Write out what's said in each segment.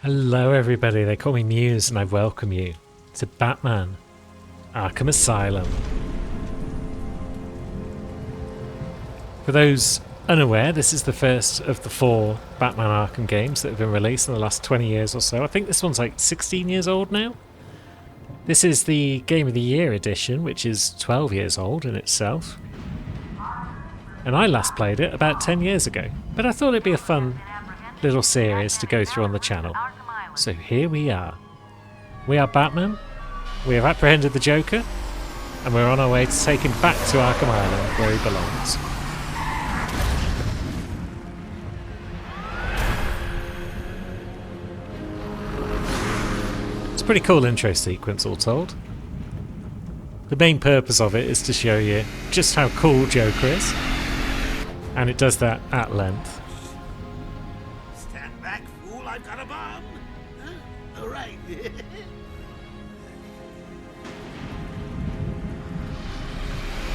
Hello everybody, they call me Muse and I welcome you to Batman Arkham Asylum. For those unaware, this is the first of the 4 Batman Arkham games that have been released in the last 20 years or so. I think this one's like 16 years old now. This is the Game of the Year edition, which is 12 years old in itself. And I last played it about 10 years ago, but I thought it'd be a fun little series to go through on the channel. So here we are. We are Batman, we have apprehended the Joker, and we're on our way to take him back to Arkham Island where he belongs. It's a pretty cool intro sequence all told. The main purpose of it is to show you just how cool Joker is, and it does that at length. Stand back, fool, I've got a bomb! Huh? All right.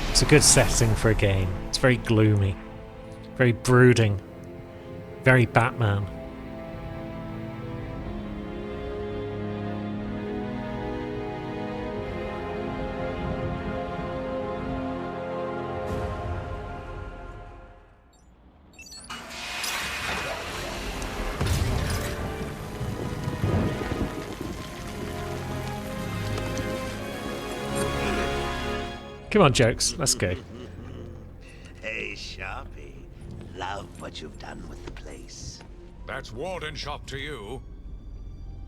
It's a good setting for a game. It's very gloomy, very brooding, very Batman. Come on, Jokes, let's go. Hey, Sharpie. Love what you've done with the place. That's Warden Shop to you.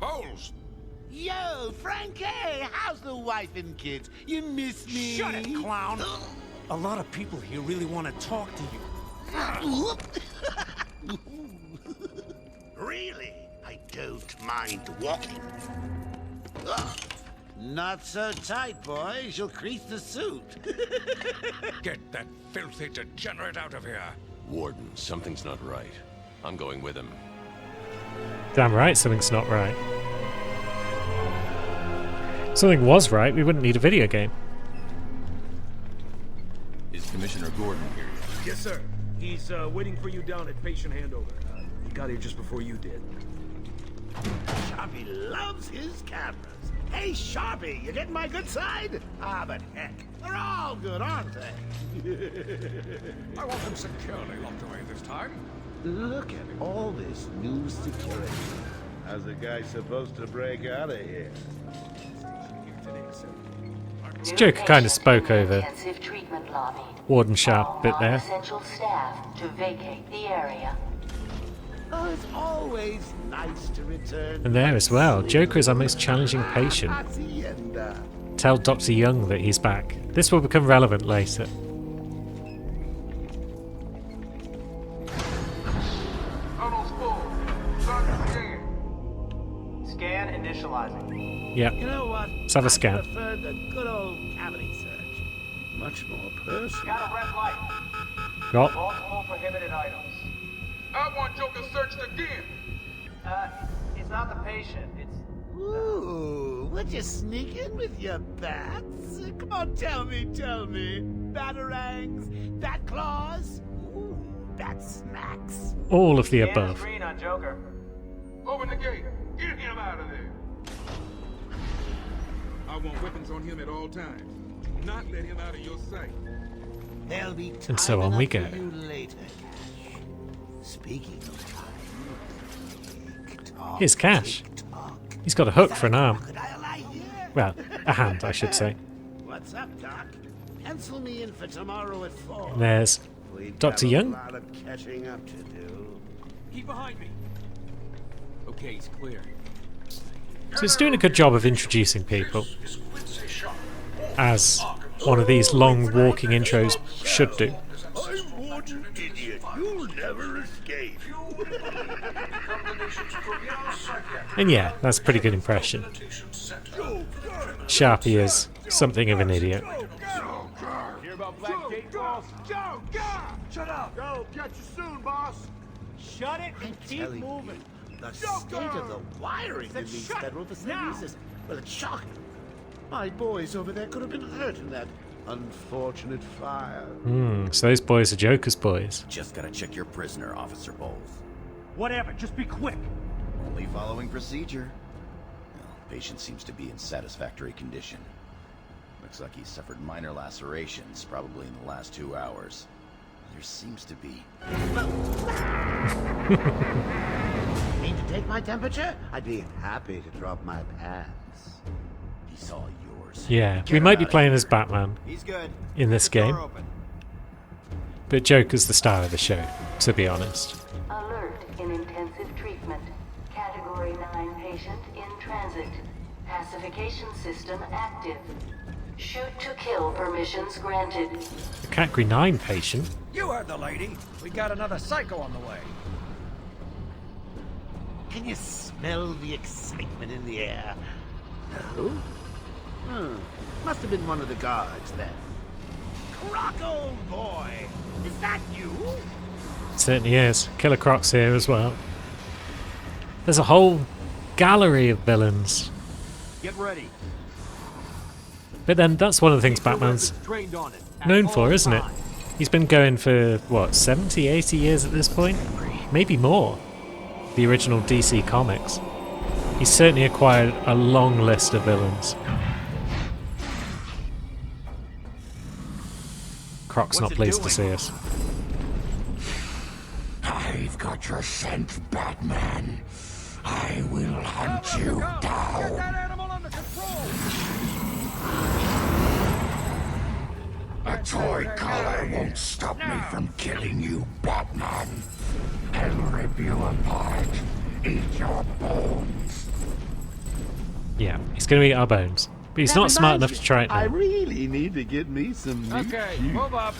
Holes! Yo, Frankie! How's the wife and kids? You miss me? Shut it, clown! A lot of people here really want to talk to you. Really? I don't mind walking. Not so tight, boys. You'll crease the suit. Get that filthy degenerate out of here. Warden, something's not right. I'm going with him. Damn right, something's not right. If something was right, we wouldn't need a video game. Is Commissioner Gordon here? Yes, sir. He's waiting for you down at patient handover. He got here just before you did. Sharpie loves his cameras. Hey, Sharpie, you getting my good side? Ah, but heck, they're all good, aren't they? I want them securely locked away this time. Look at all this new security. How's a guy supposed to break out of here? This Joker kind of spoke over Intensive treatment lobby. Warden Sharp a bit All there. essential staff to vacate the area. Oh, it's always nice to return. And there as well, Joker is our most challenging patient. Hacienda. Tell Dr. Young that he's back. This will become relevant later. Tunnels full. Start the scan. Scan initializing. Yep. You know what? Let's have a scan. I prefer the good old cavity search. Much more personal. Got a red light. Got. Multiple prohibited items. I want Joker searched again. It's not the patient. It's Ooh, would you sneak in with your bats? Come on, tell me. Batarangs, bat claws, ooh, bat smacks. All of the scan the above. screen on Joker. Open the gate. Get him out of there. I want weapons on him at all times. Do not let him out of your sight. There'll be time And so on we enough go. for you later, Cash. Speaking of time, tick-tock, Here's Cash. tick-tock. He's got a hook for an arm. Crocodile eye here? Well, a hand, I should say. What's up, Doc? Pencil me in for tomorrow at 4. And there's We've Dr. got Young. a lot of catching up to do. Keep behind me. Okay, he's clear. So it's doing a good job of introducing people, as one of these long walking intros should do. I'm Warden Idiot. You'll never escape. And yeah, that's a pretty good impression. Sharpie is something of an idiot. Hear about Black Gate, boss? Shut up! Go, catch you soon, boss! Shut it and keep Telling moving. you, the state of the wiring in these shut federal facilities now. is, well, it's shocking. My boys over there could have been hurt in that unfortunate fire. So those boys are Joker's boys. Just gotta check your prisoner, Officer Bowles. Whatever, just be quick. Only following procedure. Well, patient seems to be in satisfactory condition. Looks like he suffered minor lacerations, probably in the last 2 hours. There seems to be... Need to take my temperature? I'd be happy to drop my pants. He's all yours. Yeah, Get we him might be outta playing here. as Batman He's good. in this Door game, open. but Joker's the star of the show, to be honest. Alert in intensive treatment. Category 9 patient in transit. Pacification system active. Shoot to kill permissions granted. A Category 9 patient? You heard the lady. We got another psycho on the way. Can you smell the excitement in the air? No? Must have been one of the guards then. Croc, old boy! Is that you? Certainly is. Killer Croc's here as well. There's a whole gallery of villains. Get ready. But then that's one of the things Batman's Trained on it. known for, isn't it? He's been going for, what, 70, 80 years at this point? Maybe more. The original DC Comics. He's certainly acquired a long list of villains. Croc's not pleased to see us. I've got your scent, Batman. I will hunt you Get down. that animal under control. A toy collar won't stop me from killing you, Batman. I'll rip you apart, eat your bones. Yeah, he's going to eat our bones. But he's not smart enough to try it I now. really need to get me some new Okay, shoes. move up.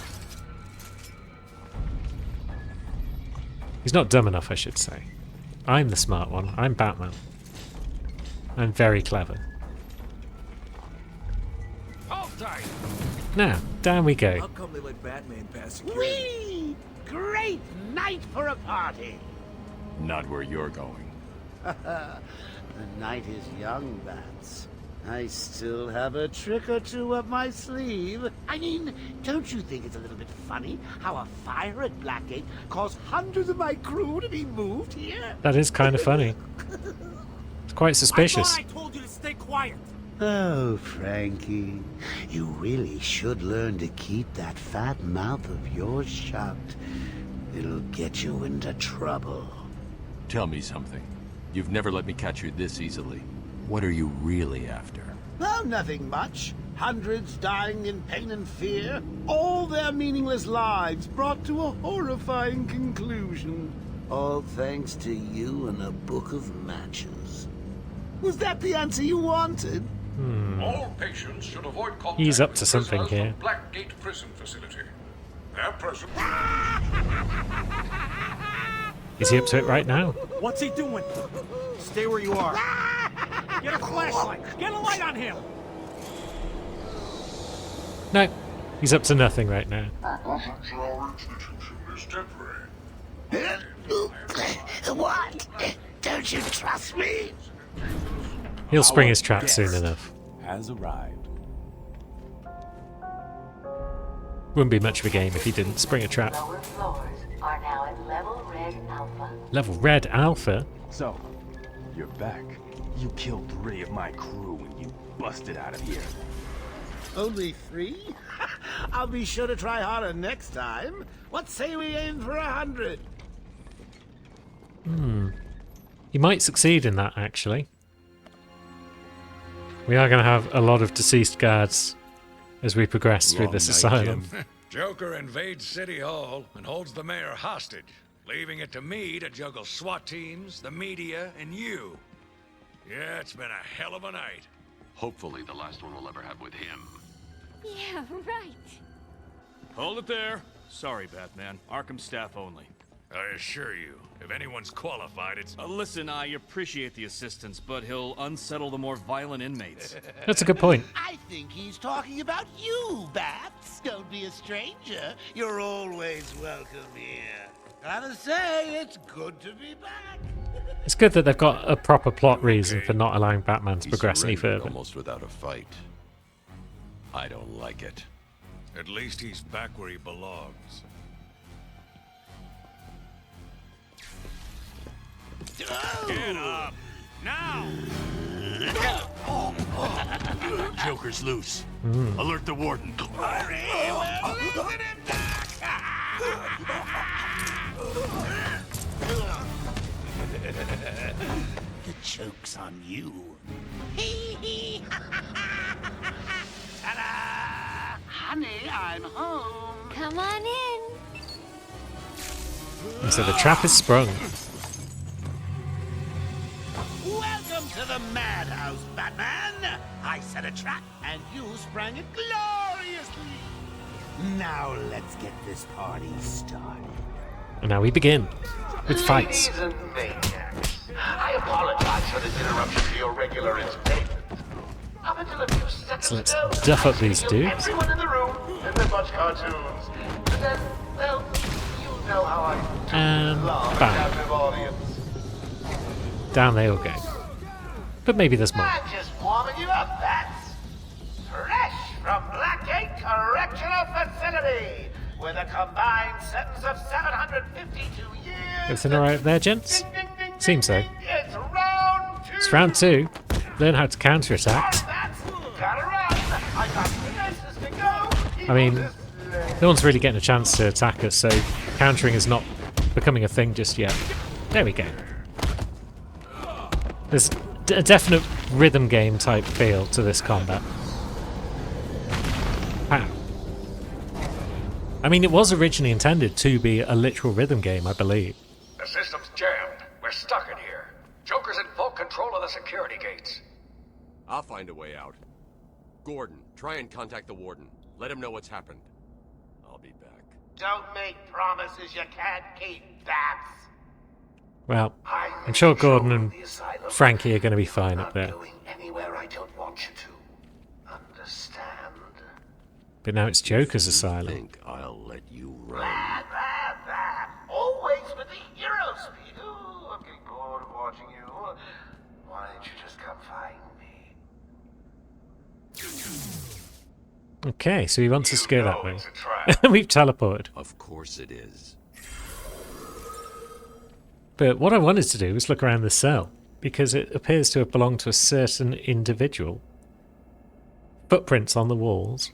He's not dumb enough, I should say. I'm the smart one. I'm Batman. I'm very clever. Hold tight. Now, down we go. How come they let Batman pass security? Whee! Great night for a party! Not where you're going. The night is young, Bats. I still have a trick or two up my sleeve. I mean, don't you think it's a little bit funny how a fire at Blackgate caused hundreds of my crew to be moved here? That is kind of funny. It's quite suspicious. I told you to stay quiet. Oh, Frankie, you really should learn to keep that fat mouth of yours shut. It'll get you into trouble. Tell me something. You've never let me catch you this easily. What are you really after? Oh, nothing much. Hundreds dying in pain and fear. All their meaningless lives brought to a horrifying conclusion. All thanks to you and a book of matches. Was that the answer you wanted? All patients should avoid contact He's up with to something prisoners here. from Blackgate Prison Facility. Their presence. Is he up to it right now? What's he doing? Stay where you are. Get a flashlight. Get a light on him. No, he's up to nothing right now. Is temporary. What? Don't you trust me? He'll spring his trap soon enough. Has arrived. Wouldn't be much of a game if he didn't spring a trap. Lower floors are now at level red alpha. Level Red Alpha? So, you're back. You killed 3 of my crew when you busted out of here. Only 3? I'll be sure to try harder next time. What say we aim for 100? He might succeed in that, actually. We are going to have a lot of deceased guards as we progress through Long this night, asylum. Jim. Joker invades City Hall and holds the mayor hostage, leaving it to me to juggle SWAT teams, the media, and you. Yeah, it's been a hell of a night. Hopefully the last one we'll ever have with him. Yeah, right. Hold it there. Sorry, Batman. Arkham staff only. I assure you, if anyone's qualified, it's... Listen, I appreciate the assistance, but he'll unsettle the more violent inmates. That's a good point. I think he's talking about you, Bats. Don't be a stranger. You're always welcome here. Gotta say, it's good to be back. It's good that they've got a proper plot reason for not allowing Batman to He progress any surrendered further. almost without a fight. I don't like it. At least he's back where he belongs. Oh, Yeah, Get up! Now! Joker's loose. Alert the warden. Hurry, we're losing him, The joke's on you. Ta-da! Honey, I'm home. Come on in. And so the trap is sprung. Welcome to the madhouse, Batman. I set a trap, and you sprang it gloriously. Now let's get this party started. And now we begin with fights. Ladies and maniacs, I apologize for this interruption to your regular entertainment. Up until a few seconds So let's ago, duff up I these videoed dudes. everyone in the room and then watch cartoons. But then, well, you know how I do And love a bang. captive audience. Down they all go. But maybe there's more. I'm just warming you up, Bats. Fresh from Blackgate Correctional Facility, with a combined sentence of 752 years. Everything alright there, gents? Seems so. It's round 2. It's round 2. Learn how to counter-attack. Bats, gotta run. I got places to go. I mean, no one's really getting a chance to attack us, so countering is not becoming a thing just yet. There we go. There's a definite rhythm game type feel to this combat. Pow. I mean, it was originally intended to be a literal rhythm game, I believe. The system's jammed. We're stuck in here. Joker's in full control of the security gates. I'll find a way out. Gordon, try and contact the warden. Let him know what's happened. I'll be back. Don't make promises you can't keep, Bats. Well, I'm sure Gordon and Frankie are going to be fine up there. Going anywhere I don't want you to. Understand? But now it's Joker's asylum. Think I'll let you run. Always with the hero speed. Ooh, I'm getting bored of watching you. Why don't you just come find me? Okay, so he wants us to go that way. We've teleported. Of course it is. But what I wanted to do was look around the cell, because it appears to have belonged to a certain individual. Footprints on the walls.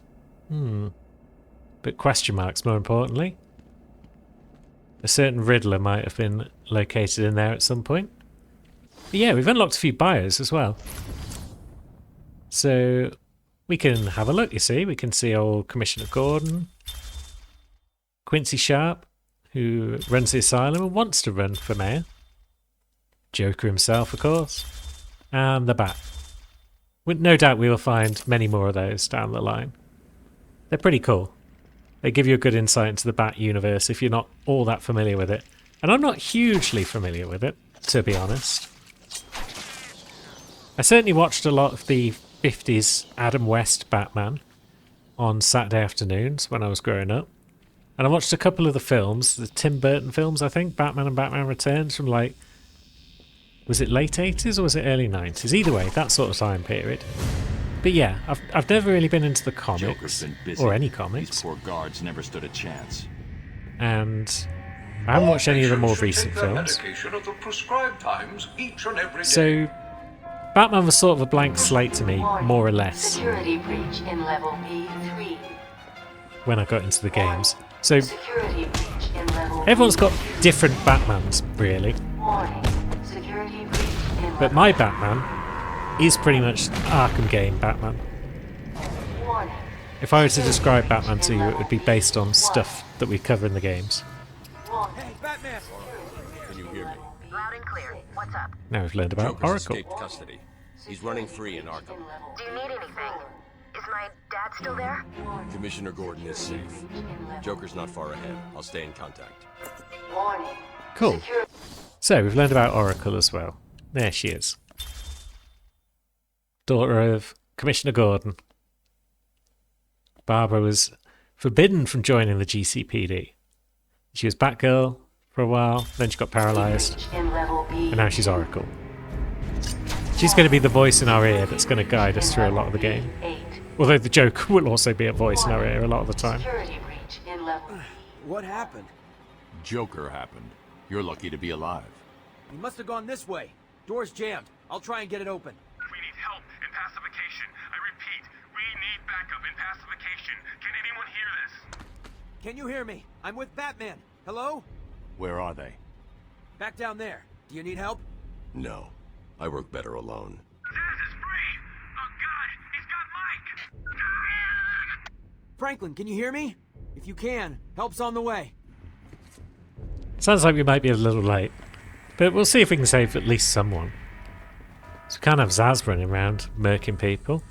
But question marks, more importantly. A certain Riddler might have been located in there at some point. But yeah, we've unlocked a few bios as well. So we can have a look, you see. We can see old Commissioner Gordon. Quincy Sharp, who runs the asylum and wants to run for mayor. Joker himself, of course. And the Bat. No doubt we will find many more of those down the line. They're pretty cool. They give you a good insight into the Bat universe if you're not all that familiar with it. And I'm not hugely familiar with it, to be honest. I certainly watched a lot of the 50s Adam West Batman on Saturday afternoons when I was growing up. And I watched a couple of the films, the Tim Burton films, I think, Batman and Batman Returns from like, was it late 80s or was it early 90s? Either way, that sort of time period. But yeah, I've never really been into the comics, or any comics. These poor guards never stood a chance. And I haven't watched any of the more recent films. So Batman was sort of a blank slate to me, more or less, Security breach in level B3. when I got into the games. So Security breach in level everyone's got different Batmans, really. Warning. Security breach in But my Batman is pretty much Arkham game Batman. Warning. If I were to describe Batman to you, it would be based on stuff that we cover in the games. Hey, Batman! Can you hear me? Loud and clear. What's up? Now we've learned about Joker's Oracle. escaped custody. He's running free in Arkham. Do you need anything? Is my dad still there? Commissioner Gordon is safe. Joker's not far ahead. I'll stay in contact. Warning. Cool. So we've learned about Oracle as well. There she is. Daughter of Commissioner Gordon. Barbara was forbidden from joining the GCPD. She was Batgirl for a while, then she got paralysed, and now she's Oracle. She's going to be the voice in our ear that's going to guide us through a lot of the game. Although the Joker will also be a voice in our ear a lot of the time. What happened? Joker happened. You're lucky to be alive. He must have gone this way. Door's jammed. I'll try and get it open. We need help in pacification. I repeat, we need backup in pacification. Can anyone hear this? Can you hear me? I'm with Batman. Hello? Where are they? Back down there. Do you need help? No. I work better alone. Zsasz is free! Oh god, he's got Mike! Franklin, can you hear me? If you can, help's on the way. Sounds like we might be a little late, but we'll see if we can save at least someone. So we can't have Zsasz running around murking people.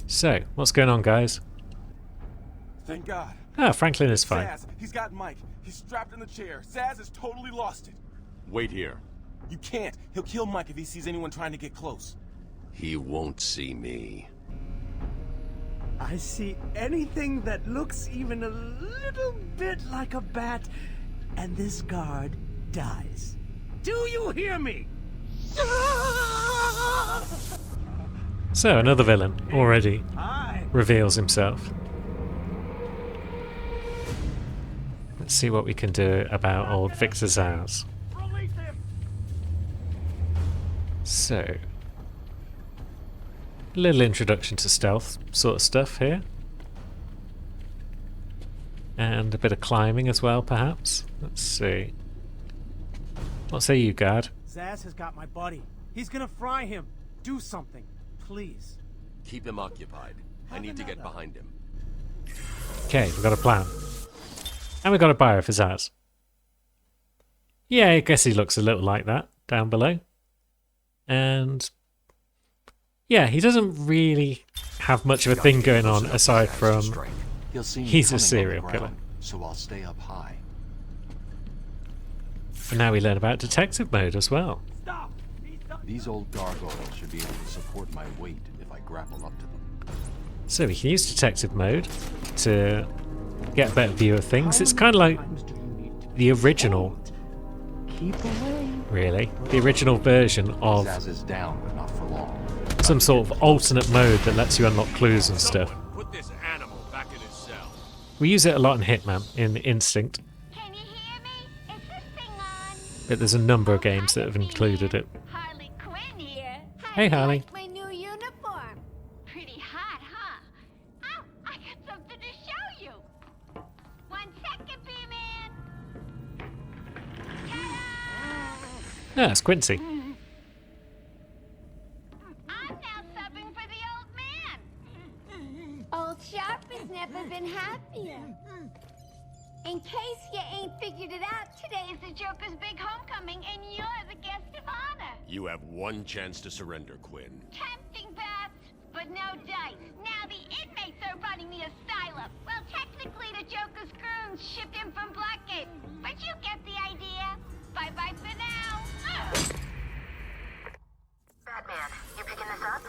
So, what's going on, guys? Thank God. Ah, Franklin is fine. Zsasz, he's got Mike. He's strapped in the chair. Zsasz has totally lost it. Wait here. You can't. He'll kill Mike if he sees anyone trying to get close. He won't see me. I see anything that looks even a little bit like a bat, and this guard dies. Do you hear me? So, another villain already reveals himself. Let's see what we can do about old Victor Zsasz. So, a little introduction to stealth sort of stuff here. And a bit of climbing as well, perhaps. Let's see. What say you, guard? Zsasz has got my buddy. He's gonna fry him. Do something, please. Keep him occupied. I need to get behind him. Okay, we've got a plan. And we've got a bio for Zsasz. Yeah, I guess he looks a little like that down below. And yeah, he doesn't really have much of a thing going on aside from he's a serial killer. So I'll stay up high. And now we learn about detective mode as well. These old gargoyles should be able to support my weight if I grapple up to them. So we can use detective mode to get a better view of things. It's kind of like the original, really, the original version of Zsasz is down, but not for long. some sort of alternate mode that lets you unlock clues and stuff. Put this animal back in his cell. We use it a lot in Hitman, in Instinct. Can you hear me? Is this thing on? But there's a number of games that have included it. Harley Quinn here. Hey, Harley. My new uniform. Pretty hot, huh? Oh, I got something to show you. 1 second, B-Man. Ah, it's Quincy. I'm now subbing for the old man. Old Sharp has never been happier. In case you ain't figured it out, today is the Joker's big homecoming, and you're the guest of honor. You have one chance to surrender, Quinn. Tempting, Bats, but no dice. Now the inmates are running the asylum. Well, technically the Joker's goons shipped in from Blackgate, but you get the idea. Bye-bye for now. Batman, you picking this up?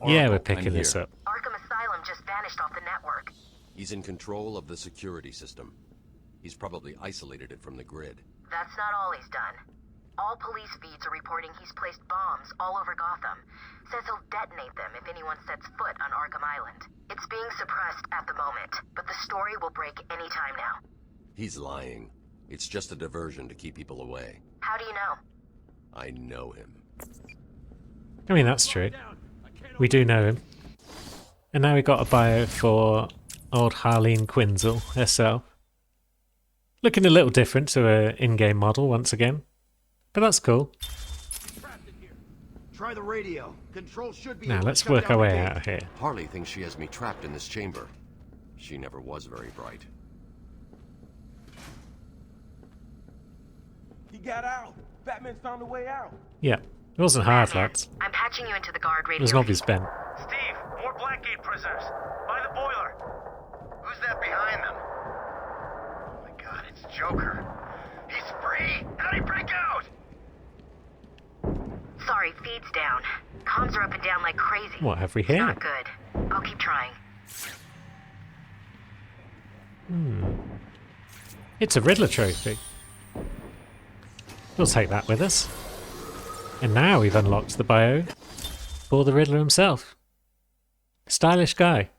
Yeah, we're picking this up. Arkham Asylum just vanished off the network. He's in control of the security system. He's probably isolated it from the grid. That's not all he's done. All police feeds are reporting he's placed bombs all over Gotham. Says he'll detonate them if anyone sets foot on Arkham Island. It's being suppressed at the moment, but the story will break any time now. He's lying. It's just a diversion to keep people away. How do you know? I know him. I mean, that's true. We do know him. And now we got a bio for old Harleen Quinzel herself. Looking a little different to her in-game model once again. But that's cool. Try the radio. Control should be Now able to let's shut work down our the way gate. out of here. Harley thinks she has me trapped in this chamber. She never was very bright. He got out. Batman found a way out. Yeah, it wasn't hard, lads. I'm patching you into the guard It radio. was an obvious bent. Steve, more Blackgate prisoners. By the boiler. Who's that behind them? Oh my god, it's Joker. He's free! How'd he break out? Sorry, feed's down. Comms are up and down like crazy. What have we It's here? not good. I'll keep trying. It's a Riddler trophy. We'll take that with us. And now we've unlocked the bio for the Riddler himself. Stylish guy.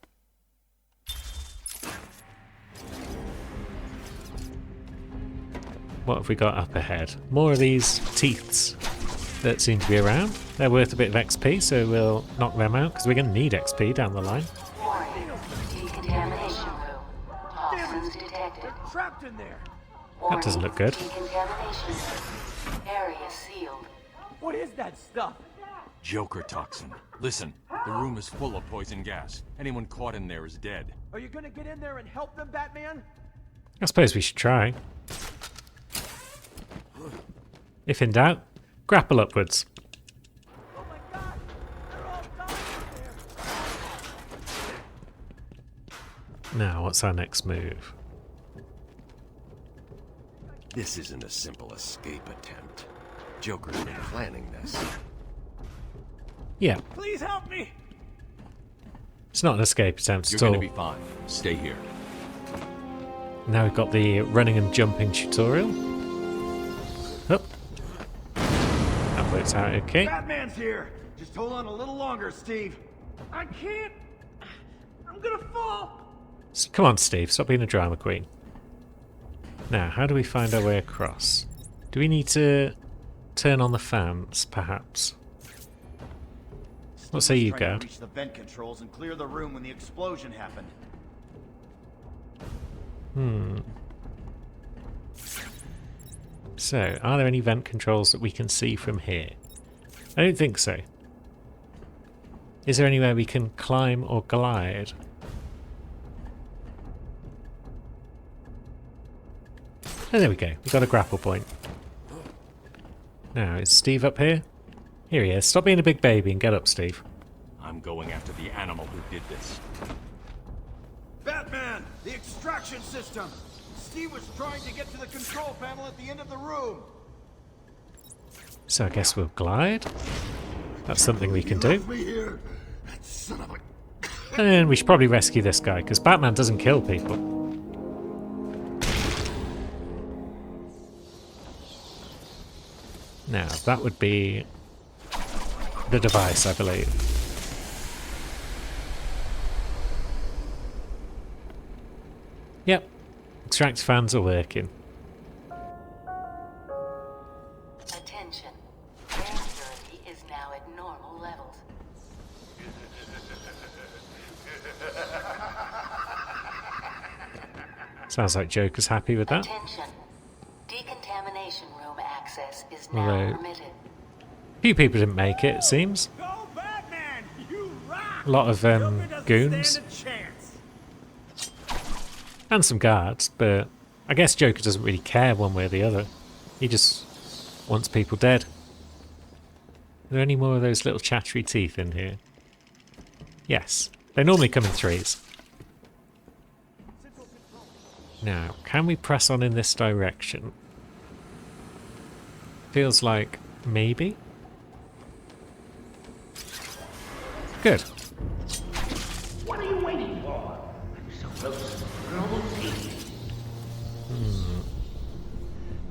what have we got up ahead? More of these teeths that seem to be around. They're worth a bit of XP, so we'll knock them out, because we're going to need XP down the line. Decontamination room. Toxins detected. Trapped in there. That doesn't look good. Decontamination system. Area sealed. What is that stuff? Joker toxin. Listen, the room is full of poison gas. Anyone caught in there is dead. Are you gonna get in there and help them, Batman? I suppose we should try. If in doubt, grapple upwards. Now, what's our next move? This isn't a simple escape attempt. Joker's been planning this. Yeah, Please help me. it's not an escape attempt You're at all. gonna be fine. Stay here. Now we've got the running and jumping tutorial. Oh. That works out okay. Batman's here. Just hold on a little longer, Steve. I can't. I'm gonna fall. Come on, Steve, stop being a drama queen. Now, how do we find our way across? Do we need to turn on the fans, perhaps? What say you, Trying to Gad? reach the vent controls and clear the room when the explosion happened. So, are there any vent controls that we can see from here? I don't think so. Is there anywhere we can climb or glide? Oh, there we go. We've got a grapple point. Now, is Steve up here? Here he is. Stop being a big baby and get up, Steve. I'm going after the animal who did this. Batman, the extraction system. Steve was trying to get to the control panel at the end of the room. So I guess we'll glide. That's something we can do. Me here. That son of a... And we should probably rescue this guy, because Batman doesn't kill people. Now, that would be the device, I believe. Yep. Extract fans are working. Attention. Air purity is now at normal levels. Sounds like Joker's happy with that. Attention. Decontamination room access is now Although, permitted. a few people didn't make it, it seems. Go, Batman! You rock! A lot of Joker doesn't goons. stand a chance. And some guards, but I guess Joker doesn't really care one way or the other. He just wants people dead. Are there any more of those little chattery teeth in here? Yes. They normally come in threes. Now, can we press on in this direction? Feels like maybe. Good. What are you waiting for? So close to global peace.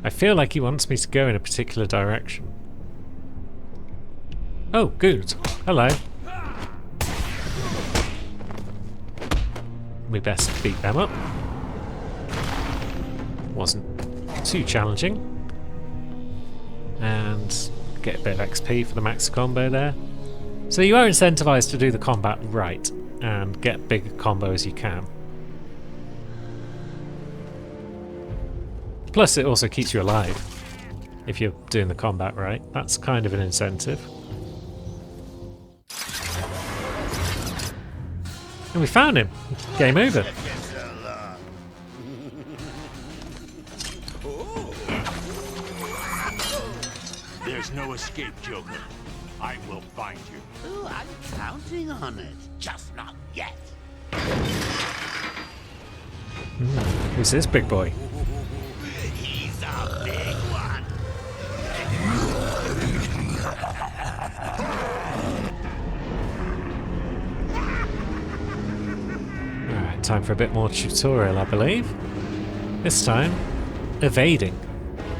I feel like he wants me to go in a particular direction. Oh, good. Hello. We best beat them up. Wasn't too challenging. And get a bit of XP for the max combo there. So you are incentivized to do the combat right and get big combo as you can. Plus it also keeps you alive if you're doing the combat right. That's kind of an incentive. And we found him. Game over. There's no escape, Joker. I will find you. Oh, I'm counting on it. Just not yet. Who's this big boy? He's a big one. Alright, time for a bit more tutorial, I believe. This time, evading.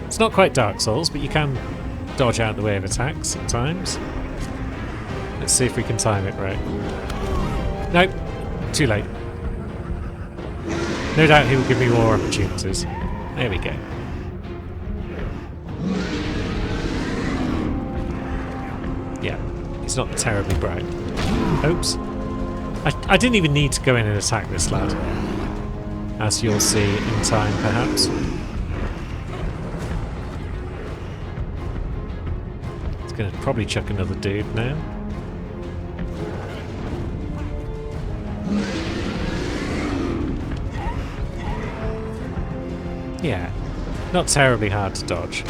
It's not quite Dark Souls, but you can dodge out the way of attacks at times. Let's see if we can time it right. Nope, too late. No doubt he will give me more opportunities. There we go. Yeah, he's not terribly bright. Oops. I didn't even need to go in and attack this lad. As you'll see in time, perhaps. He's going to probably chuck another dude now. Yeah, not terribly hard to dodge.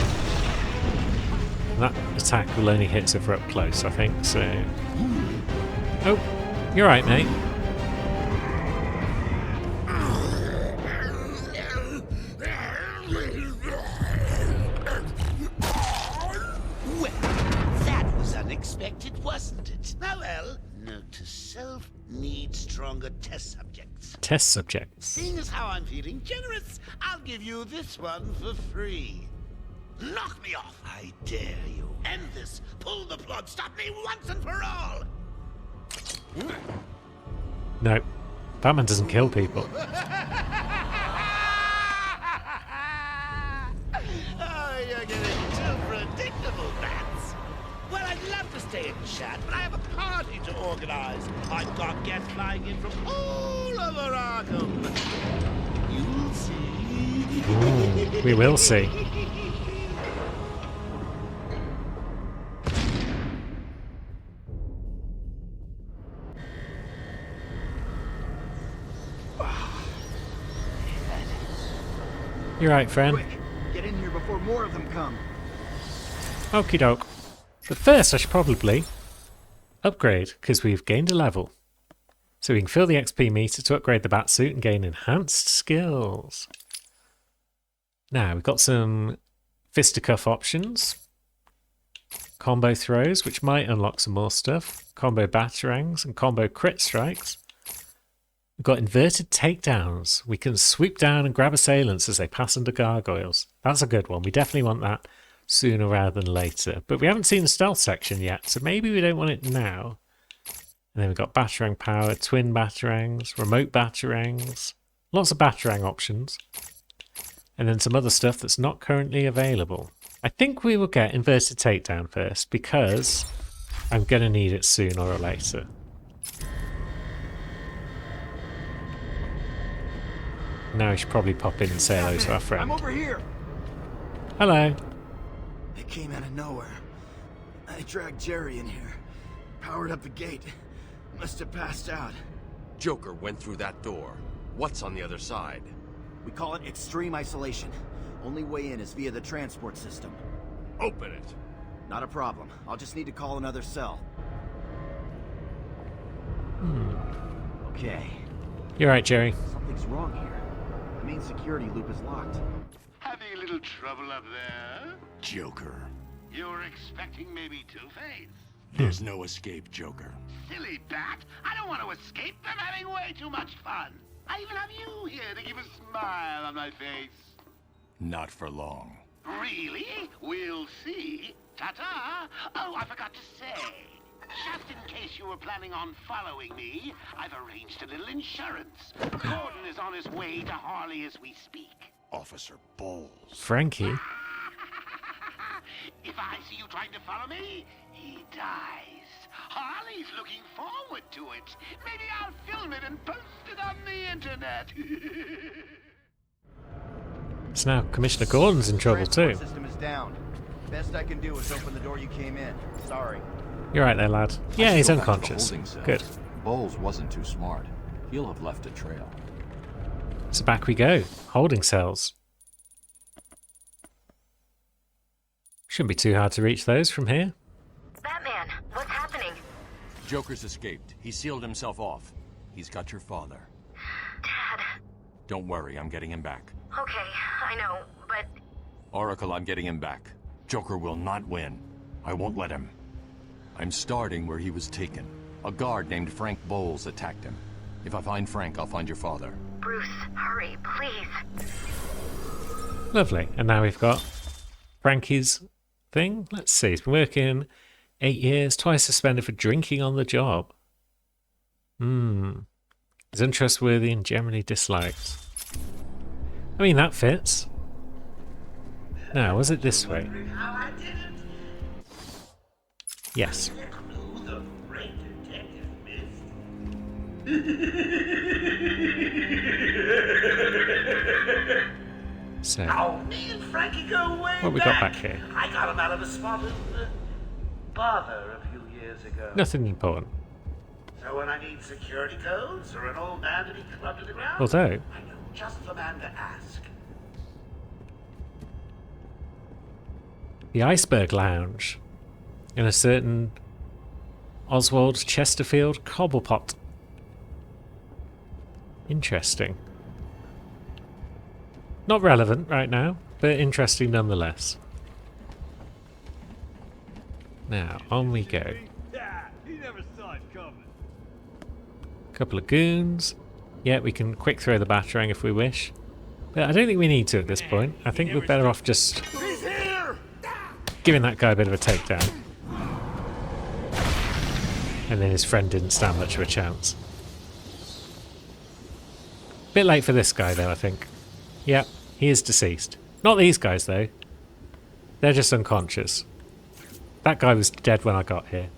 And that attack will only hit if we're up close, I think, so... Oh, you're right, mate. Well, that was unexpected, wasn't it? Oh well, note to self, need stronger test subjects. Test subjects. Seeing as how I'm feeling generous, I'll give you this one for free. Knock me off, I dare you. End this. Pull the plug. Stop me once and for all. No, Batman doesn't kill people. Oh, you're getting too predictable, Bats. Well, I'd love to stay and chat, but I have a party to organize. I've got guests flying in from all over Arkham. You'll see. Ooh, we will see. You're right, friend. Quick, get in here before more of them come. Okie doke. But first I should probably upgrade, because we've gained a level. So we can fill the XP meter to upgrade the Batsuit and gain enhanced skills. Now, we've got some fisticuff options. Combo throws, which might unlock some more stuff. Combo batarangs and combo crit strikes. We've got inverted takedowns. We can sweep down and grab assailants as they pass under gargoyles. That's a good one. We definitely want that sooner rather than later. But we haven't seen the stealth section yet, so maybe we don't want it now. And then we've got batarang power, twin batarangs, remote batarangs. Lots of batarang options. And then some other stuff that's not currently available. I think we will get inverted takedown first, because I'm going to need it sooner or later. Now we should probably pop in and say hello to our friend. I'm over here. Hello. It came out of nowhere. I dragged Jerry in here. Powered up the gate. Must have passed out. Joker went through that door. What's on the other side? We call it extreme isolation. Only way in is via the transport system. Open it. Not a problem. I'll just need to call another cell. Okay. You're right, Jerry. Something's wrong here. The main security loop is locked. Having a little trouble up there? Joker. You were expecting maybe Two-Face? There's no escape, Joker. Silly bat! I don't want to escape. I'm having way too much fun. I even have you here to keep a smile on my face. Not for long. Really? We'll see. Ta-ta! Oh, I forgot to say. Just in case you were planning on following me, I've arranged a little insurance. Gordon is on his way to Harley as we speak. Officer Bowles. Frankie? If I see you trying to follow me, he dies. Harley's looking forward to it. Maybe I'll film it and post it on the internet. So now Commissioner Gordon's in trouble too. The system is down. Best I can do is open the door you came in. Sorry. You're right there, lad. Yeah, he's unconscious. Good. Bowles wasn't too smart. He'll have left a trail. So back we go. Holding cells. Shouldn't be too hard to reach those from here. Batman, what's happening? Joker's escaped. He sealed himself off. He's got your father. Dad. Don't worry, I'm getting him back. Okay, I know, but... Oracle, I'm getting him back. Joker will not win. I won't let him. I'm starting where he was taken. A guard named Frank Bowles attacked him. If I find Frank, I'll find your father. Bruce, hurry, please. Lovely. And now we've got Frankie's thing. Let's see. He's been working 8 years, twice suspended for drinking on the job. He's untrustworthy and generally disliked. I mean, that fits. Now, was it this way? Yes. The great detective missed. So, Oh, me and Frankie go way what we got back here? I got him out of a spot of bother a few years ago. Nothing important. So when I need security codes or an old man to be clubbed to the ground, Although, I know just the man to ask. the Iceberg Lounge in a certain Oswald Chesterfield Cobblepot. Interesting. Not relevant right now, but interesting nonetheless. Now, on we go. He never saw it coming. Couple of goons. Yeah, we can quick throw the Batarang if we wish. But I don't think we need to at this point. I think we're better off just giving that guy a bit of a takedown. And then his friend didn't stand much of a chance. Bit late for this guy though, I think. Yep, he is deceased. Not these guys though. They're just unconscious. That guy was dead when I got here.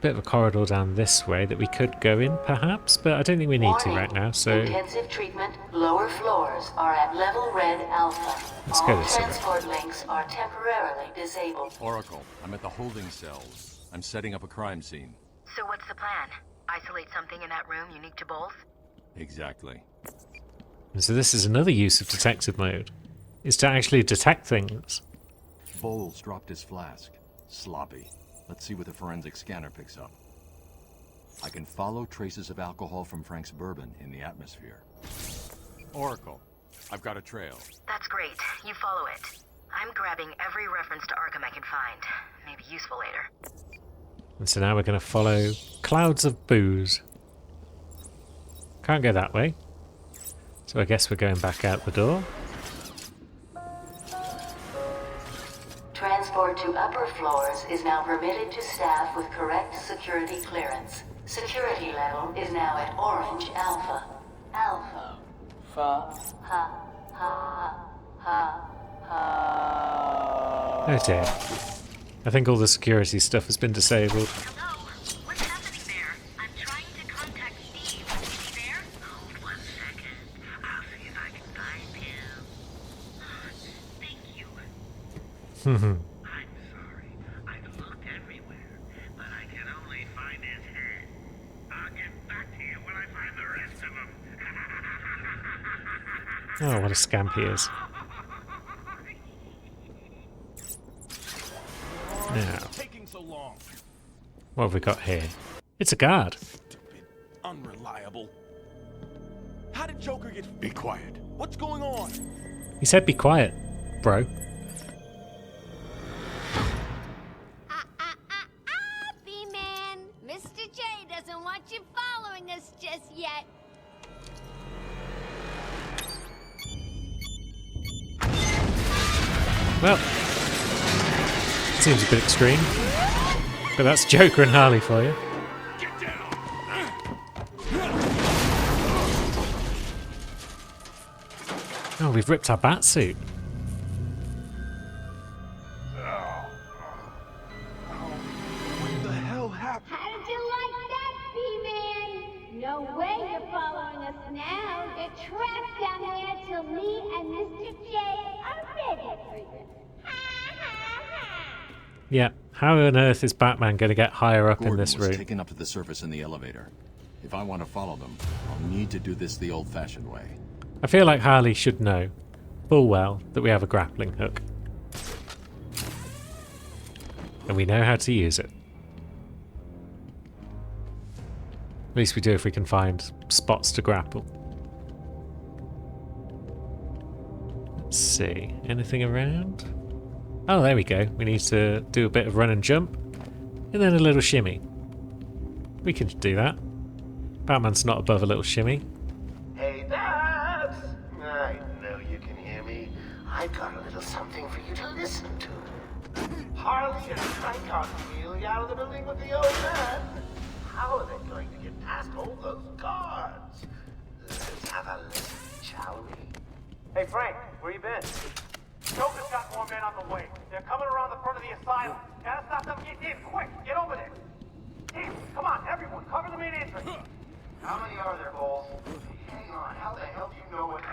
Bit of a corridor down this way that we could go in perhaps, but I don't think we need to right now, so... Intensive treatment, lower floors are at level red alpha. Let's go this way. Transport links are temporarily disabled. Oracle, I'm at the holding cells. I'm setting up a crime scene. So what's the plan? Isolate something in that room unique to both? Exactly. And so this is another use of detective mode, is to actually detect things. Bowles dropped his flask. Sloppy. Let's see what the forensic scanner picks up. I can follow traces of alcohol from Frank's bourbon in the atmosphere. Oracle, I've got a trail. That's great. You follow it. I'm grabbing every reference to Arkham I can find. Maybe useful later. And so now we're going to follow clouds of booze. Can't go that way. So I guess we're going back out the door. Transport to upper floors is now permitted to staff with correct security clearance. Security level is now at orange alpha. Alpha. Ha, ha, ha, ha. Oh dear. I think all the security stuff has been disabled. Hello? What's happening there? I'm trying to contact Steve. Is he there? Hold 1 second. I'll see if I can find him. Thank you. I'm sorry. I've looked everywhere, but I can only find his head. I'll get back to you when I find the rest of them. Oh, what a scamp he is. Now, Taking so long. what have we got here? It's a guard. Unreliable. How did Joker get... Be quiet. What's going on? He said be quiet, bro. B-Man, Mr. J doesn't want you following us just yet. Well, seems a bit extreme. But that's Joker and Harley for you. Oh, we've ripped our bat suit. What the hell happened? How did you like that, B-Man? No way you're following us now. You're trapped down there till me and Mr. J are ready for you. Yeah, how on earth is Batman going to get higher up in this Gordon was room? taken up to the surface in the elevator. If I want to follow them, I'll need to do this the old-fashioned way. I feel like Harley should know full well that we have a grappling hook. And we know how to use it. At least we do if we can find spots to grapple. Let's see, anything around? Oh, there we go. We need to do a bit of run and jump, and then a little shimmy. We can do that. Batman's not above a little shimmy. Hey, Babs! I know you can hear me. I've got a little something for you to listen to. Harley and Frank are really out of the building with the old man. How are they going to get past all those guards? Let's have a listen, shall we? Hey, Frank, where you been? Joker's got more men on the way. They're coming around the front of the asylum. Gotta stop them. Get in, quick. Get over there. Damn, come on, everyone. Cover the main entrance. How many are there, Bowles? Hang on. How the hell do you know it?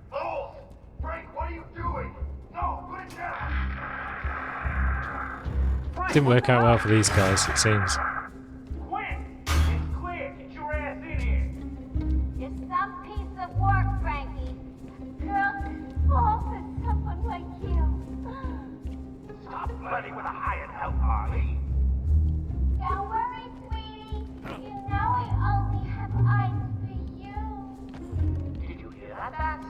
Bowles! Frank, what are you doing? No, put it down. Frank, Didn't work out well for these guys, it seems. Quinn, it's clear. Get your ass in here. You're some piece of work, Frankie. Girls fall for someone like you. Stop flirting with a hired help, Harley. Don't worry, sweetie. You know I only have eyes for you. Did you hear that, Bats?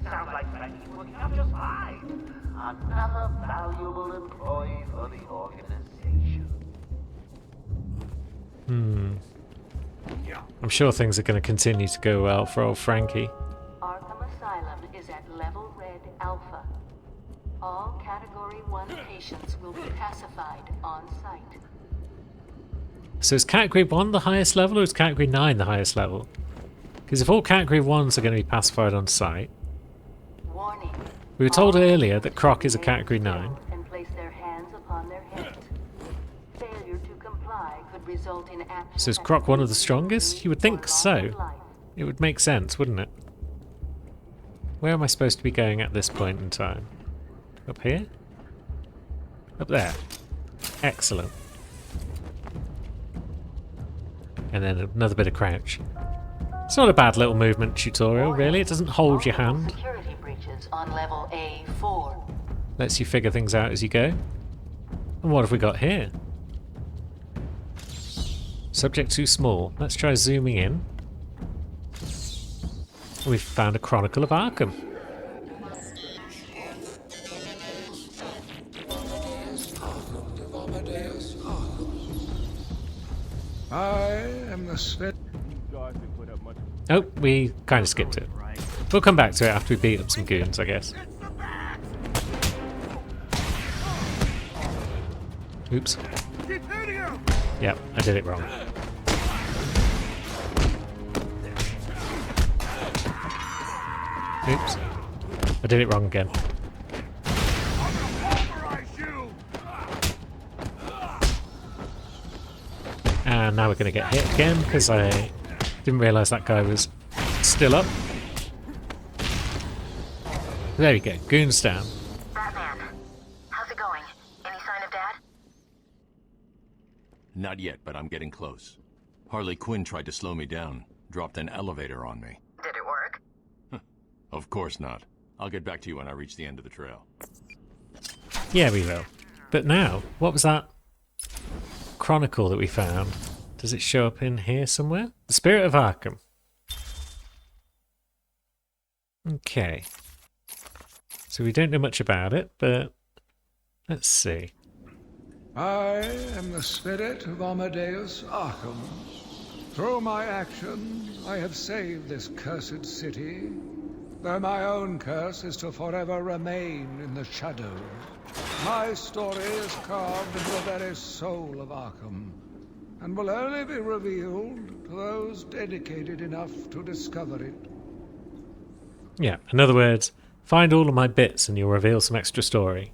Sounds like Frankie's working out just fine. Another valuable employee for the organization. I'm sure things are going to continue to go well for old Frankie. Arkham Asylum is at level red alpha. All Category 1 patients will be pacified on site. So is Category 1 the highest level, or is Category 9 the highest level? Because if all Category 1s are going to be pacified on site... Warning. We were told earlier that Croc is a Category 9. And place their hands upon their heads. Failure to comply could result in action. So is Croc one of the strongest? You would think so. It would make sense, wouldn't it? Where am I supposed to be going at this point in time? Up here? Up there. Excellent. And then another bit of crouch. It's not a bad little movement tutorial, really. It doesn't hold your hand. Security breaches on level A4. Lets you figure things out as you go. And what have we got here? Subject too small. Let's try zooming in. We've found a Chronicle of Arkham. I am the Spit. Oh, we kind of skipped it. We'll come back to it after we beat up some goons, I guess. Oops. Yep, I did it wrong. Oops. I did it wrong again. And now we're going to get hit again because I didn't realise that guy was still up. There we go. Goons down. Batman, how's it going? Any sign of Dad? Not yet, but I'm getting close. Harley Quinn tried to slow me down, dropped an elevator on me. Did it work? Of course not. I'll get back to you when I reach the end of the trail. Yeah, we will. But now, what was that Chronicle that we found? Does it show up in here somewhere? The Spirit of Arkham. Okay. So we don't know much about it, but let's see. I am the spirit of Amadeus Arkham. Through my actions, I have saved this cursed city, though my own curse is to forever remain in the shadows. My story is carved into the very soul of Arkham, and will only be revealed to those dedicated enough to discover it. Yeah, in other words, find all of my bits and you'll reveal some extra story.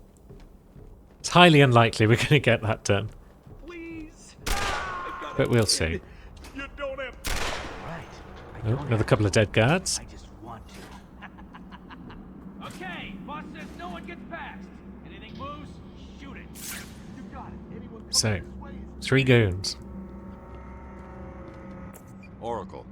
It's highly unlikely we're going to get that done. But we'll see. Oh, another couple of dead guards. Okay, boss says no one gets past. Anything moves, shoot it. You got it. Anyone So, 3 goons. Oracle,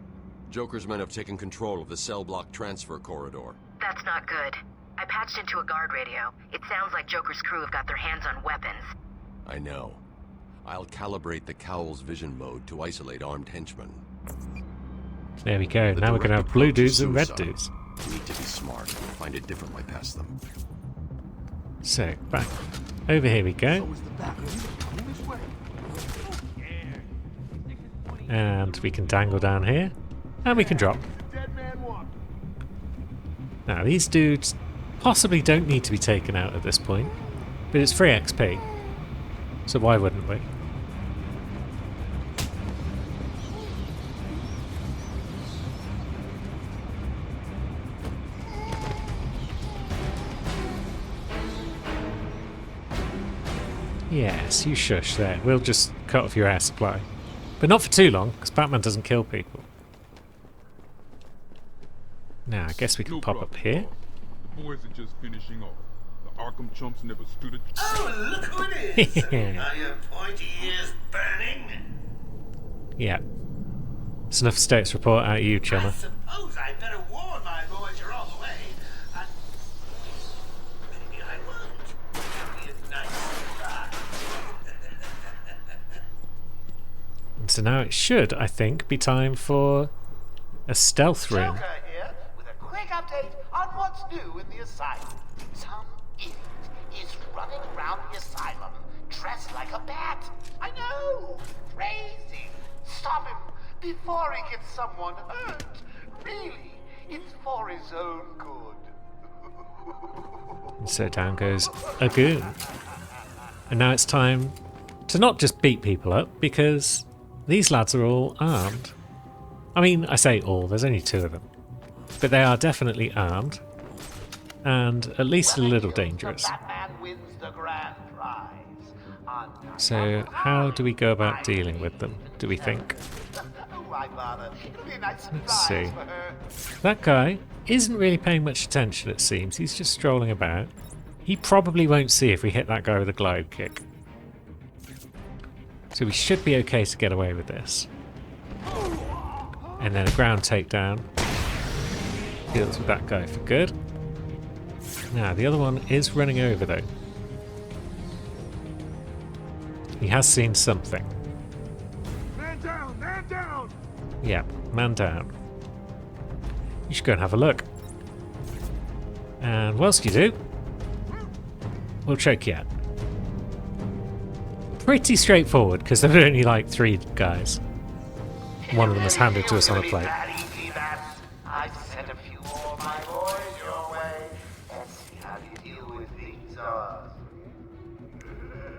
Joker's men have taken control of the cell block transfer corridor. That's not good. I patched into a guard radio. It sounds like Joker's crew have got their hands on weapons. I know. I'll calibrate the Cowl's vision mode to isolate armed henchmen. There we go. Now we're going to have blue dudes and red dudes. We need to be smart. Find a different way past them. So, back over here we go. And we can dangle down here. And we can drop. Now, these dudes possibly don't need to be taken out at this point, but it's free XP. So why wouldn't we? Yes, you shush there. We'll just cut off your air supply. But not for too long, because Batman doesn't kill people. Now, I guess we can pop up here. The boys are just finishing off. The Arkham chumps never stood a... Oh, look who it is! Are your pointy ears burning? Yeah. It's enough status report out of you, Chummer. I suppose I better warn my boys you're on the way. Maybe I won't. It'll be a nice surprise. And so now it should, I think, be time for a stealth room. Joker here with a quick update on what's new in the asylum. Some idiot is running around the asylum dressed like a bat. I know! Crazy! Stop him before he gets someone hurt. Really, it's for his own good. And so down goes a goon. And now it's time to not just beat people up, because these lads are all armed. I mean, I say all, there's only 2 of them. But they are definitely armed, and at least a little dangerous. So how do we go about dealing with them, do we think? Let's see. That guy isn't really paying much attention, it seems. He's just strolling about. He probably won't see if we hit that guy with a glide kick. So we should be okay to get away with this. And then a ground takedown. Deals with that guy for good. Now, the other one is running over, though. He has seen something. Man down! Man down! Yep, man down. You should go and have a look. And whilst you do, we'll choke you out. Pretty straightforward, because there are only like 3 guys. One of them is handed to us on a plate. I sent a few more of my boys your way. Let's see how you deal with these odds.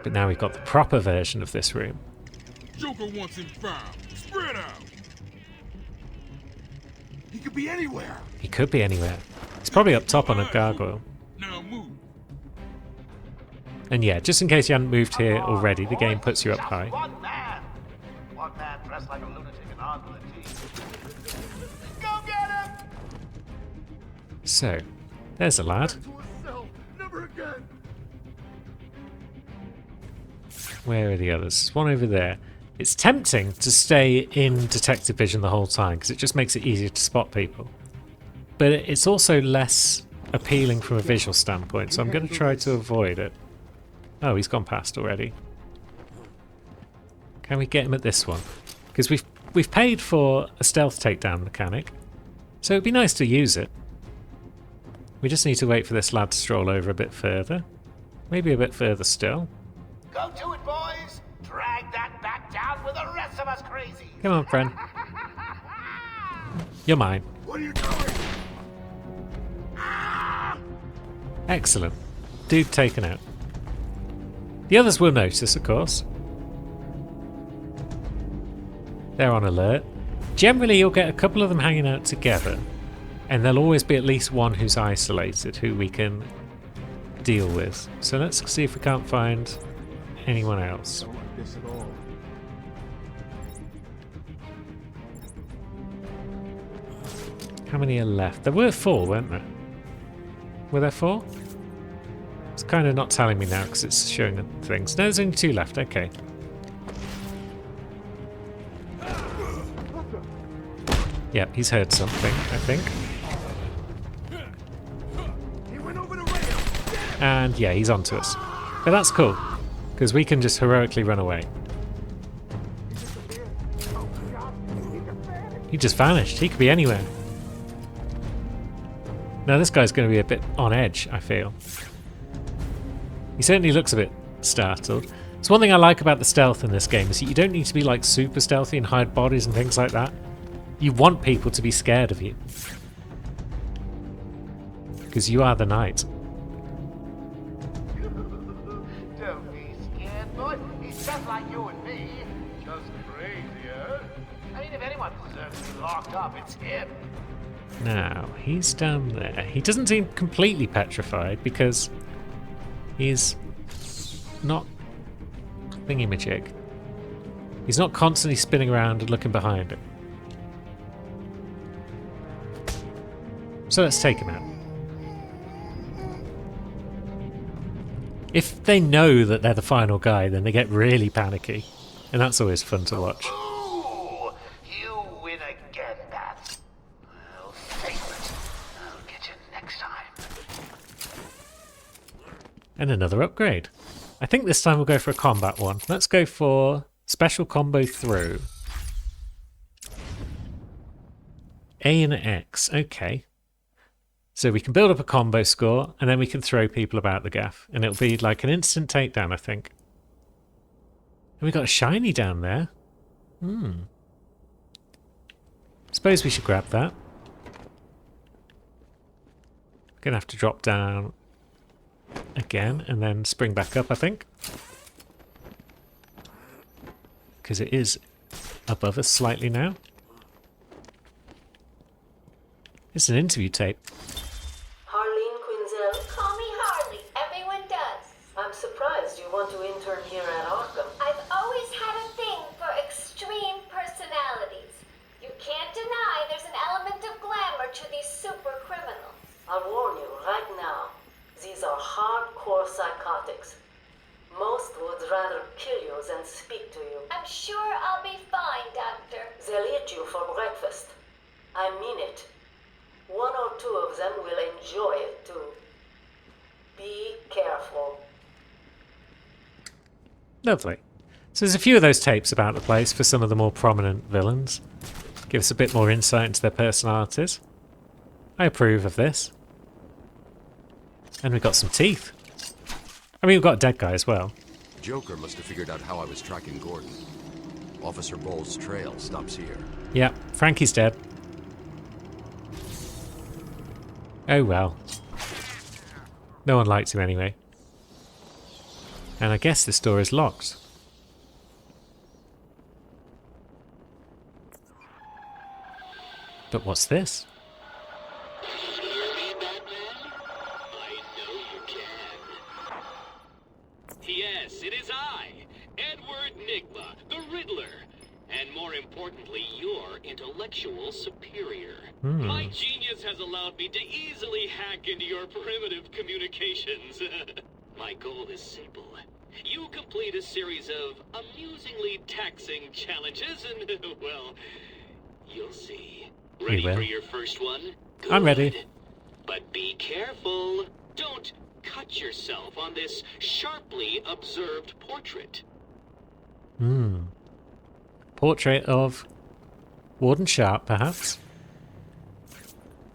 But now we've got the proper version of this room. Joker wants him found. Spread out. He could be anywhere. He could be anywhere. He's probably up top on a gargoyle. Now move. And yeah, just in case you hadn't moved here already, the game puts you up high. One man dressed like a lunatic and armed with a key. Go get him! So, there's a lad. Never again. Where are the others? There's one over there. It's tempting to stay in detective vision the whole time because it just makes it easier to spot people. But it's also less appealing from a visual standpoint, so I'm going to try to avoid it. Oh, he's gone past already. Can we get him at this one? Because we've paid for a stealth takedown mechanic, so it'd be nice to use it. We just need to wait for this lad to stroll over a bit further. Maybe a bit further still. Go to it, boys! Drag that back down with the rest of us crazy! Come on, friend. You're mine. What are you doing? Excellent. Dude taken out. The others will notice, of course. They're on alert. Generally, you'll get a couple of them hanging out together, and there'll always be at least one who's isolated who we can deal with. So let's see if we can't find anyone else. Don't like this at all. How many are left? There were 4, weren't there? Were there 4? It's kind of not telling me now because it's showing things. No, there's only 2 left. Okay. Yep, he's heard something, I think. And yeah, he's onto us. But that's cool, because we can just heroically run away. He just vanished. He could be anywhere. Now this guy's going to be a bit on edge, I feel. He certainly looks a bit startled. So one thing I like about the stealth in this game is that you don't need to be like super stealthy and hide bodies and things like that. You want people to be scared of you. Because you are the knight. Don't be scared, boy. He's just like you and me. Just crazier. I mean, if anyone deserves to be locked up, it's him. Now, he's down there. He doesn't seem completely petrified because he's not thingy-majig. He's not constantly spinning around and looking behind him. So let's take him out. If they know that they're the final guy, then they get really panicky. And that's always fun to watch. Ooh, you win again, Bat. I'll save it. I'll get you next time. And another upgrade. I think this time we'll go for a combat one. Let's go for special combo throw. A and X. Okay. So we can build up a combo score, and then we can throw people about the gaff. And it'll be like an instant takedown, I think. And we got a shiny down there. Suppose we should grab that. Gonna have to drop down again, and then spring back up, I think. Because it is above us slightly now. It's an interview tape. Harleen Quinzel? Call me Harley. Everyone does. I'm surprised you want to intern here at Arkham. I've always had a thing for extreme personalities. You can't deny there's an element of glamour to these super criminals. I'll warn you right now. These are hardcore psychotics. Most would rather kill you than speak to you. I'm sure I'll be fine, Doctor. They'll eat you for breakfast. I mean it. One or two of them will enjoy it too. Be careful. Lovely. So there's a few of those tapes about the place for some of the more prominent villains. Give us a bit more insight into their personalities. I approve of this. And we've got some teeth. I mean, we've got a dead guy as well. Joker must have figured out how I was tracking Gordon. Officer Bowles' trail stops here. Yeah, Frankie's dead. Oh well. No one likes him anyway. And I guess this door is locked. But what's this? Yes, it is I, Edward Nigma, the Riddler, and more importantly, your intellectual superior. My genius has allowed me to easily hack into your primitive communications. My goal is simple. You complete a series of amusingly taxing challenges and, well, you'll see. Ready for your first one? Good. I'm ready. But be careful. Don't cut yourself on this sharply observed portrait. Portrait of Warden Sharp, perhaps?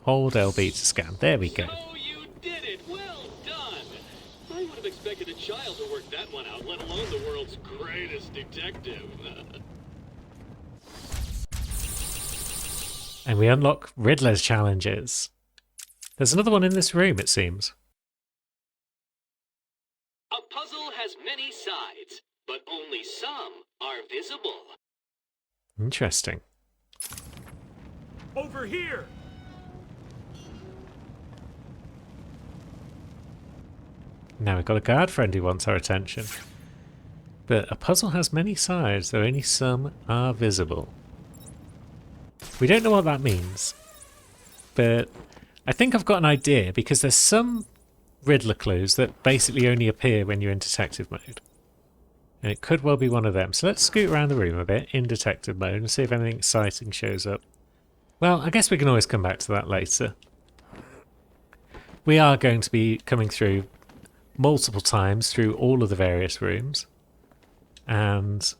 Hold LB to scan. There we go. Oh, you did it! Well done! I would have expected a child to work that one out, let alone the world's greatest detective. And we unlock Riddler's challenges. There's another one in this room, it seems. A puzzle has many sides, but only some are visible. Interesting. Over here! Now we've got a guard friend who wants our attention. But a puzzle has many sides, though only some are visible. We don't know what that means. But I think I've got an idea, because there's some Riddler clues that basically only appear when you're in detective mode. And it could well be one of them. So let's scoot around the room a bit in detective mode and see if anything exciting shows up. Well, I guess we can always come back to that later. We are going to be coming through multiple times through all of the various rooms. And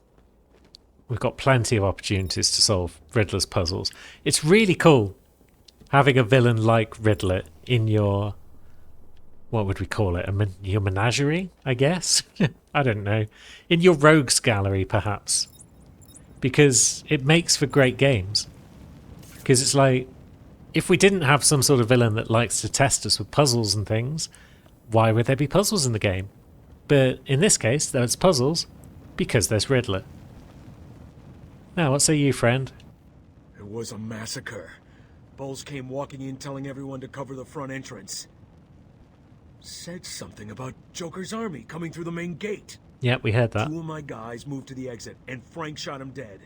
we've got plenty of opportunities to solve Riddler's puzzles. It's really cool having a villain like Riddler in your... what would we call it? Your menagerie, I guess? I don't know. In your rogues gallery, perhaps. Because it makes for great games. Because it's like, if we didn't have some sort of villain that likes to test us with puzzles and things, why would there be puzzles in the game? But in this case, there's puzzles because there's Riddler. Now, what say you, friend? It was a massacre. Bowles came walking in telling everyone to cover the front entrance. Said something about Joker's army coming through the main gate. Yeah, we heard that. 2 of my guys moved to the exit, and Frank shot him dead.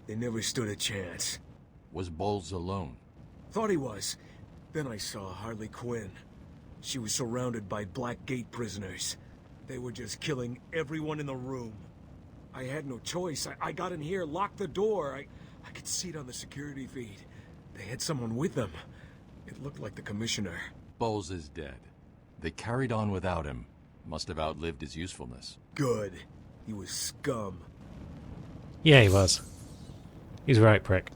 They never stood a chance. Was Bowles alone? Thought he was. Then I saw Harley Quinn. She was surrounded by Black Gate prisoners. They were just killing everyone in the room. I had no choice. I got in here, locked the door. I could see it on the security feed. They had someone with them. It looked like the commissioner. Bowles is dead. They carried on without him. Must have outlived his usefulness. Good. He was scum. Yeah, he was. He's right, prick.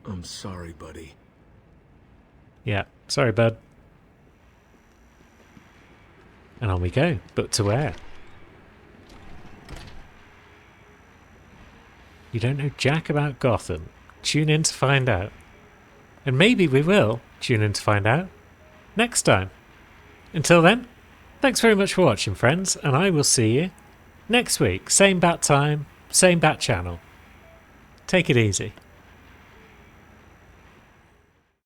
I'm sorry, buddy. Yeah, sorry, bud. And on we go. But to where? You don't know jack about Gotham. Tune in to find out. And maybe we will tune in to find out next time. Until then, thanks very much for watching, friends, and I will see you next week. Same bat time, same bat channel. Take it easy.